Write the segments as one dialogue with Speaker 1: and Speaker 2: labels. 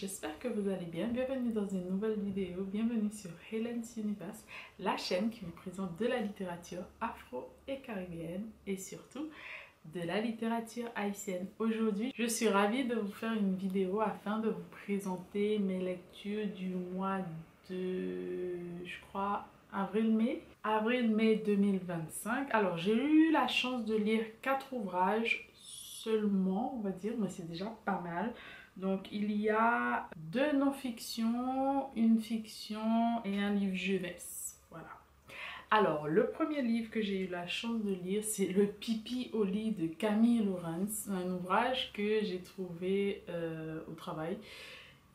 Speaker 1: j'espère que vous allez bien. Bienvenue dans une nouvelle vidéo, bienvenue sur Helen's Universe, la chaîne qui vous présente de la littérature afro et caribéenne et surtout de la littérature haïtienne. Aujourd'hui, je suis ravie de vous faire une vidéo afin de vous présenter mes lectures du mois de, je crois, avril-mai. Avril-mai 2025. Alors, j'ai eu la chance de lire 4 ouvrages seulement, on va dire, mais c'est déjà pas mal. Donc, il y a 2 non-fiction, une fiction et un livre jeunesse. Voilà. Alors, le premier livre que j'ai eu la chance de lire, c'est Le pipi au lit de Camille Laurens, un ouvrage que j'ai trouvé au travail.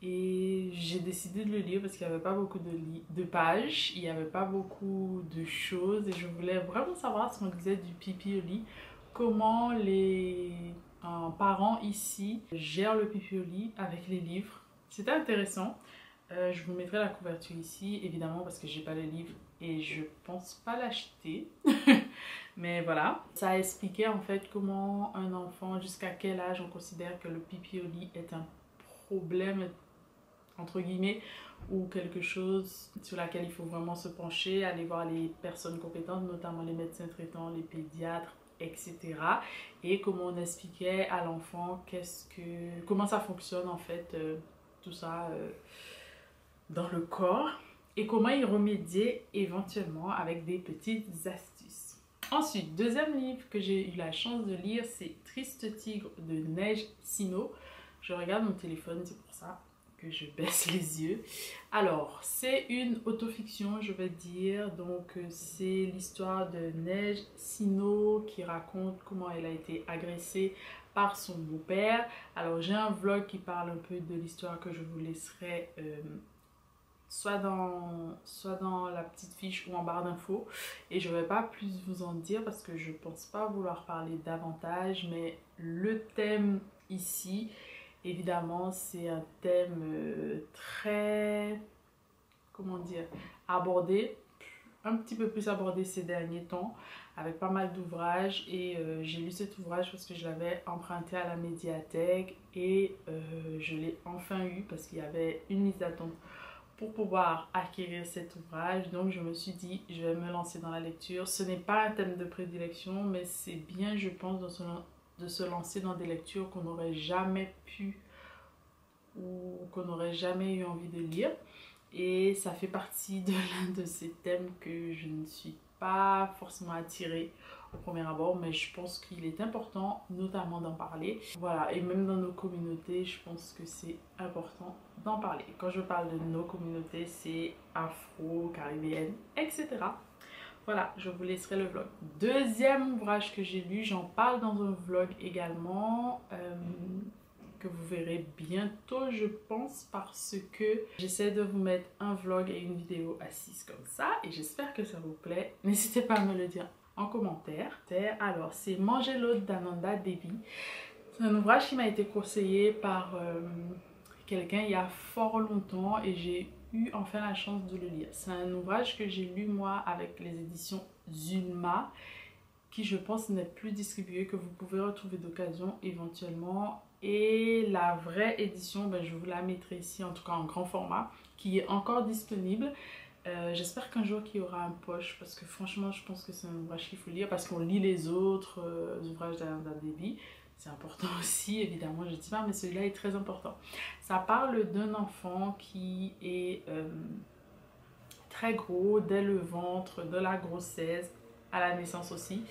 Speaker 1: Et j'ai décidé de le lire parce qu'il n'y avait pas beaucoup de pages, il n'y avait pas beaucoup de choses et je voulais vraiment savoir ce qu'on disait du pipi au lit, comment les parents ici gèrent le pipi au lit avec les livres. C'était intéressant. Je vous mettrai la couverture ici, évidemment, parce que j'ai pas le livre et je pense pas l'acheter. Mais voilà. Ça expliquait en fait comment un enfant, jusqu'à quel âge on considère que le pipi au lit est un problème, entre guillemets, ou quelque chose sur laquelle il faut vraiment se pencher, aller voir les personnes compétentes, notamment les médecins traitants, les pédiatres, etc. Et comment on expliquait à l'enfant comment ça fonctionne en fait, tout ça dans le corps et comment y remédier éventuellement avec des petites astuces. Ensuite, deuxième livre que j'ai eu la chance de lire, c'est Triste Tigre de Neige Sino. Je regarde mon téléphone, c'est pour ça que je baisse les yeux. Alors, c'est une autofiction, je vais dire. Donc, c'est l'histoire de Neige Sino qui raconte comment elle a été agressée par son beau-père. Alors, j'ai un vlog qui parle un peu de l'histoire que je vous laisserai soit dans la petite fiche ou en barre d'infos. Et je ne vais pas plus vous en dire parce que je ne pense pas vouloir parler davantage. Mais le thème ici, évidemment, c'est un thème très, comment dire, abordé, un petit peu plus abordé ces derniers temps, avec pas mal d'ouvrages. Et j'ai lu cet ouvrage parce que je l'avais emprunté à la médiathèque et je l'ai enfin eu parce qu'il y avait une liste d'attente pour pouvoir acquérir cet ouvrage. Donc je me suis dit, je vais me lancer dans la lecture. Ce n'est pas un thème de prédilection, mais c'est bien, je pense, de se lancer dans des lectures qu'on n'aurait jamais pu ou qu'on n'aurait jamais eu envie de lire. Et ça fait partie de l'un de ces thèmes que je ne suis pas forcément attirée au premier abord, mais je pense qu'il est important notamment d'en parler. Voilà, et même dans nos communautés, je pense que c'est important d'en parler. Quand je parle de nos communautés, c'est afro, caribéenne, etc. Voilà, je vous laisserai le vlog. Deuxième ouvrage que j'ai lu, j'en parle dans un vlog également, que vous verrez bientôt, je pense, parce que j'essaie de vous mettre un vlog et une vidéo assise comme ça et j'espère que ça vous plaît. N'hésitez pas à me le dire en commentaire. Alors, c'est Manger l'autre d'Ananda Devi. C'est un ouvrage qui m'a été conseillé par quelqu'un il y a fort longtemps et j'ai eu enfin la chance de le lire. C'est un ouvrage que j'ai lu moi avec les éditions Zulma, qui je pense n'est plus distribué, que vous pouvez retrouver d'occasion éventuellement. Et la vraie édition, je vous la mettrai ici, en tout cas en grand format, qui est encore disponible. J'espère qu'un jour qu'il y aura un poche, parce que franchement je pense que c'est un ouvrage qu'il faut lire, parce qu'on lit les autres ouvrages d'Ananda Devi. C'est important aussi, évidemment, je ne dis pas, mais celui-là est très important. Ça parle d'un enfant qui est très gros dès le ventre, de la grossesse, à la naissance aussi.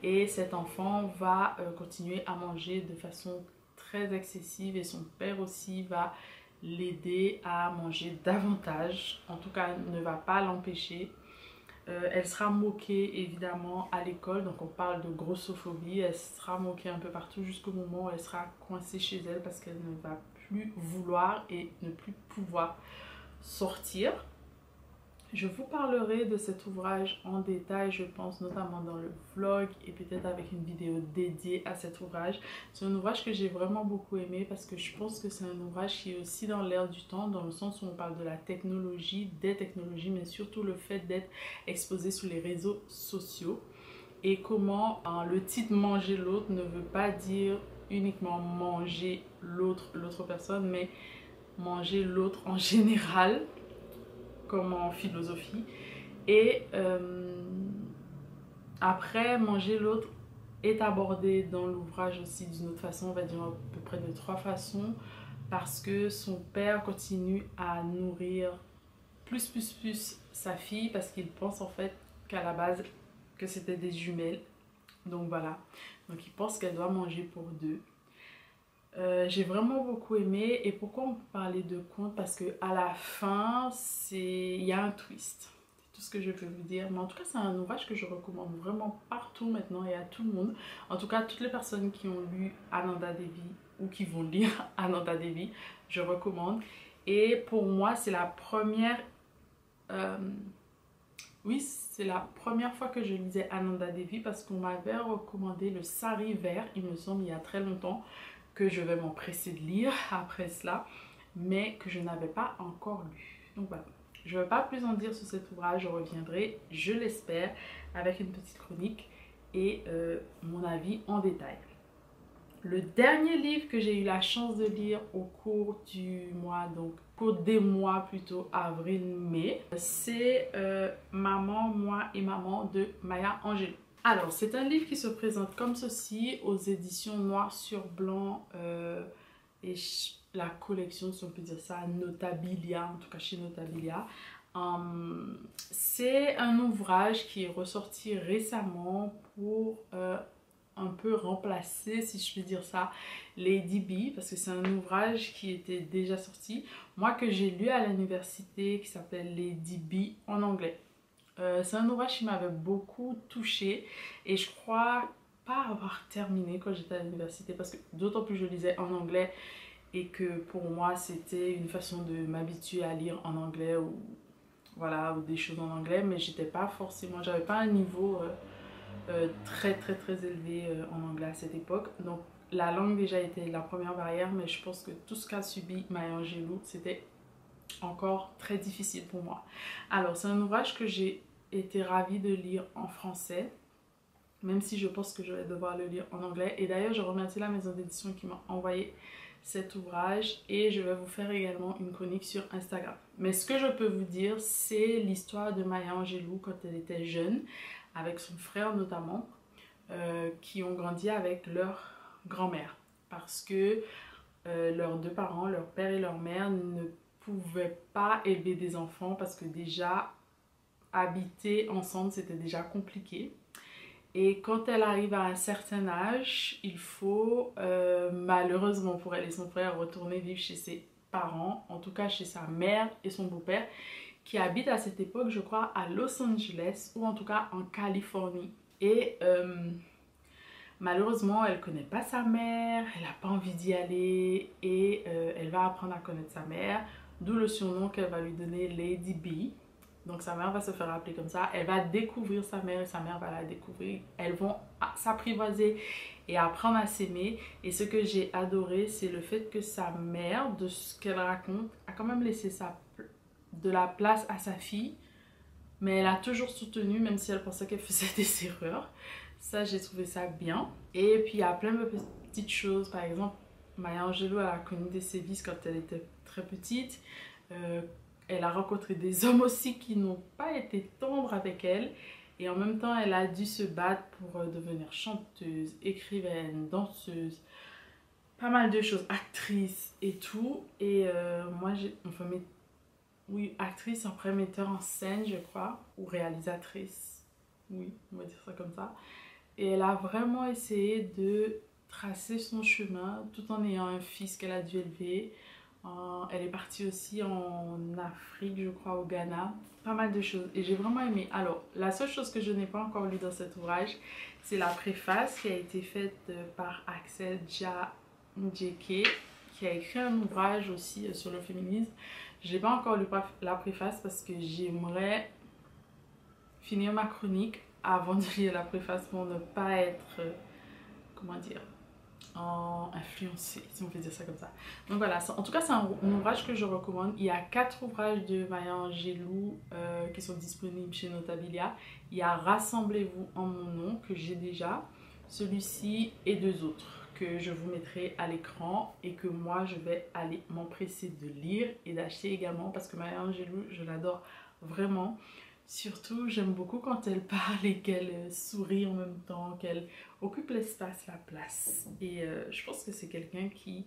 Speaker 1: Et cet enfant va continuer à manger de façon très excessive et son père aussi va l'aider à manger davantage. En tout cas, ne va pas l'empêcher. Elle sera moquée évidemment à l'école, donc on parle de grossophobie. Elle sera moquée un peu partout jusqu'au moment où elle sera coincée chez elle parce qu'elle ne va plus vouloir et ne plus pouvoir sortir. Je vous parlerai de cet ouvrage en détail, je pense, notamment dans le vlog et peut-être avec une vidéo dédiée à cet ouvrage. C'est un ouvrage que j'ai vraiment beaucoup aimé parce que je pense que c'est un ouvrage qui est aussi dans l'air du temps, dans le sens où on parle de la technologie, des technologies, mais surtout le fait d'être exposé sur les réseaux sociaux et comment le titre manger l'autre ne veut pas dire uniquement manger l'autre personne, mais manger l'autre en général, comme en philosophie. Et après, manger l'autre est abordé dans l'ouvrage aussi d'une autre façon, on va dire à peu près de 3 façons, parce que son père continue à nourrir plus sa fille, parce qu'il pense en fait qu'à la base que c'était des jumelles. Donc voilà, donc il pense qu'elle doit manger pour deux. J'ai vraiment beaucoup aimé. Et pourquoi on peut parler de conte? Parce que à la fin, il y a un twist. C'est tout ce que je peux vous dire. Mais en tout cas, c'est un ouvrage que je recommande vraiment partout maintenant et à tout le monde. En tout cas, toutes les personnes qui ont lu Ananda Devi ou qui vont lire Ananda Devi, je recommande. Et pour moi, c'est la première... oui, c'est la première fois que je lisais Ananda Devi, parce qu'on m'avait recommandé le Sari vert, il me semble, il y a très longtemps, que je vais m'empresser de lire après cela, mais que je n'avais pas encore lu. Donc voilà, je ne vais pas plus en dire sur cet ouvrage, je reviendrai, je l'espère, avec une petite chronique et mon avis en détail. Le dernier livre que j'ai eu la chance de lire au cours du mois, donc au cours des mois plutôt, avril-mai, c'est Maman, moi et maman de Maya Angelou. Alors, c'est un livre qui se présente comme ceci aux éditions Noir sur Blanc et la collection, si on peut dire ça, Notabilia, en tout cas chez Notabilia. C'est un ouvrage qui est ressorti récemment pour un peu remplacer, si je peux dire ça, Lady B, parce que c'est un ouvrage qui était déjà sorti, moi que j'ai lu à l'université, qui s'appelle Lady B en anglais. C'est un ouvrage qui m'avait beaucoup touchée et je crois pas avoir terminé quand j'étais à l'université, parce que d'autant plus je lisais en anglais et que pour moi c'était une façon de m'habituer à lire en anglais ou voilà, ou des choses en anglais, mais j'étais pas forcément, j'avais pas un niveau très élevé en anglais à cette époque. Donc la langue déjà était la première barrière, mais je pense que tout ce qu'a subi Maya Angelou, c'était encore très difficile pour moi. Alors c'est un ouvrage que j'ai été ravie de lire en français, même si je pense que je vais devoir le lire en anglais. Et d'ailleurs je remercie la maison d'édition qui m'a envoyé cet ouvrage et je vais vous faire également une chronique sur Instagram. Mais ce que je peux vous dire, c'est l'histoire de Maya Angelou quand elle était jeune, avec son frère notamment, qui ont grandi avec leur grand-mère, parce que leurs deux parents, leur père et leur mère, ne pouvaient pas élever des enfants, parce que déjà habiter ensemble c'était déjà compliqué. Et quand elle arrive à un certain âge, il faut malheureusement pour elle et son frère retourner vivre chez ses parents, en tout cas chez sa mère et son beau-père, qui habitent à cette époque, je crois, à Los Angeles ou en tout cas en Californie. Et malheureusement, elle ne connaît pas sa mère, elle n'a pas envie d'y aller et elle va apprendre à connaître sa mère, d'où le surnom qu'elle va lui donner, Lady B. Donc sa mère va se faire appeler comme ça, elle va découvrir sa mère et sa mère va la découvrir. Elles vont s'apprivoiser et apprendre à s'aimer. Et ce que j'ai adoré, c'est le fait que sa mère, de ce qu'elle raconte, a quand même laissé de la place à sa fille. Mais elle a toujours soutenu, même si elle pensait qu'elle faisait des erreurs. Ça, j'ai trouvé ça bien. Et puis, il y a plein de petites choses. Par exemple, Maya Angelou, elle a connu des sévices quand elle était très petite. Elle a rencontré des hommes aussi qui n'ont pas été tendres avec elle. Et en même temps, elle a dû se battre pour devenir chanteuse, écrivaine, danseuse, pas mal de choses, actrice et tout. Et moi, oui, actrice, après metteur en scène, je crois, ou réalisatrice. Oui, on va dire ça comme ça. Et elle a vraiment essayé de tracer son chemin tout en ayant un fils qu'elle a dû élever. Elle est partie aussi en Afrique, je crois, au Ghana. Pas mal de choses. Et j'ai vraiment aimé. Alors, la seule chose que je n'ai pas encore lue dans cet ouvrage, c'est la préface qui a été faite par Axel Njeke, qui a écrit un ouvrage aussi sur le féminisme. Je n'ai pas encore lu la préface parce que j'aimerais finir ma chronique avant de lire la préface pour ne pas être, comment dire, influencée, si on peut dire ça comme ça. Donc voilà, en tout cas c'est un ouvrage que je recommande. Il y a 4 ouvrages de Maya Angelou qui sont disponibles chez Notabilia. Il y a Rassemblez-vous en mon nom que j'ai déjà, celui-ci et 2 autres que je vous mettrai à l'écran et que moi je vais aller m'empresser de lire et d'acheter également parce que Maya Angelou, je l'adore vraiment. Surtout, j'aime beaucoup quand elle parle et qu'elle sourit en même temps, qu'elle occupe l'espace, la place. Et je pense que c'est quelqu'un qui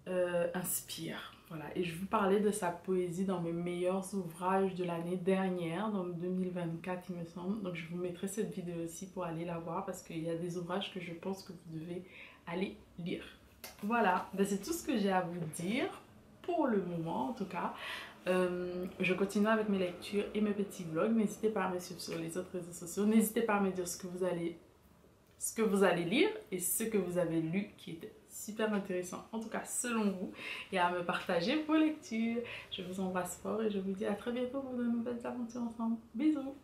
Speaker 1: inspire. Voilà. Et je vous parlais de sa poésie dans mes meilleurs ouvrages de l'année dernière, dans 2024 il me semble. Donc je vous mettrai cette vidéo aussi pour aller la voir parce qu'il y a des ouvrages que je pense que vous devez aller lire. Voilà, ben, c'est tout ce que j'ai à vous dire pour le moment en tout cas. Je continue avec mes lectures et mes petits vlogs. N'hésitez pas à me suivre sur les autres réseaux sociaux. N'hésitez pas à me dire ce que vous allez lire et ce que vous avez lu qui était super intéressant, en tout cas selon vous, et à me partager vos lectures. Je vous embrasse fort et je vous dis à très bientôt pour de nouvelles aventures ensemble. Bisous!